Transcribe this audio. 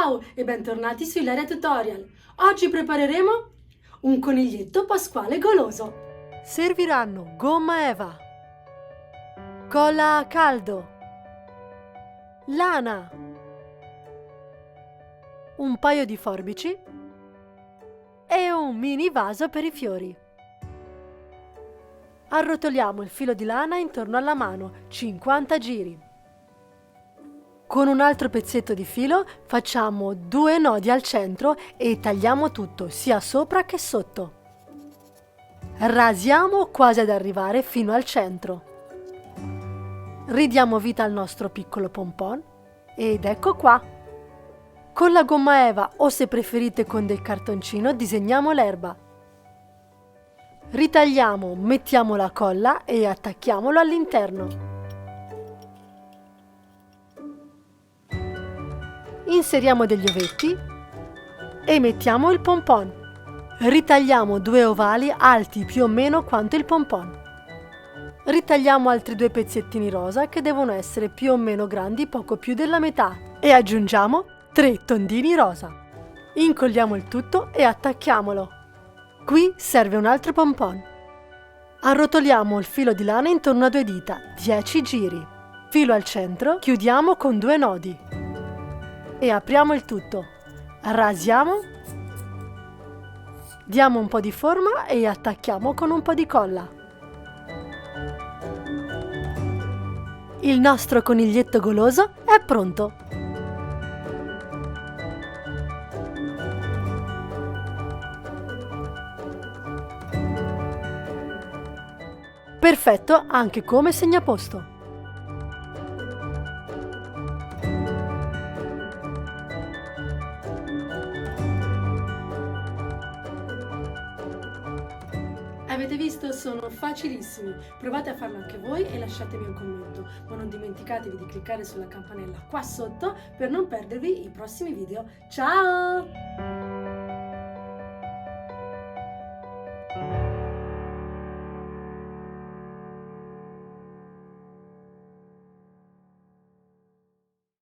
Ciao e bentornati su Ilaria Tutorial. Oggi prepareremo un coniglietto pasquale goloso. Serviranno gomma eva, colla a caldo, lana, un paio di forbici e un mini vaso per i fiori. Arrotoliamo il filo di lana intorno alla mano, 50 giri. Con un altro pezzetto di filo facciamo 2 nodi al centro e tagliamo tutto, sia sopra che sotto. Rasiamo quasi ad arrivare fino al centro. Ridiamo vita al nostro piccolo pompon ed ecco qua. Con la gomma eva o se preferite con del cartoncino disegniamo l'erba. Ritagliamo, mettiamo la colla e attacchiamolo all'interno. Inseriamo degli ovetti e mettiamo il pompon. Ritagliamo 2 ovali alti più o meno quanto il pompon. Ritagliamo altri 2 pezzettini rosa che devono essere più o meno grandi, poco più della metà, e aggiungiamo 3 tondini rosa. Incolliamo il tutto e attacchiamolo. Qui serve un altro pompon. Arrotoliamo il filo di lana intorno a 2 dita, 10 giri. Filo al centro, chiudiamo con 2 nodi. E apriamo il tutto. Rasiamo, diamo un po' di forma e attacchiamo con un po' di colla. Il nostro coniglietto goloso è pronto! Perfetto anche come segnaposto! Avete visto? Sono facilissimi. Provate a farlo anche voi e lasciatemi un commento. Ma non dimenticatevi di cliccare sulla campanella qua sotto per non perdervi i prossimi video. Ciao!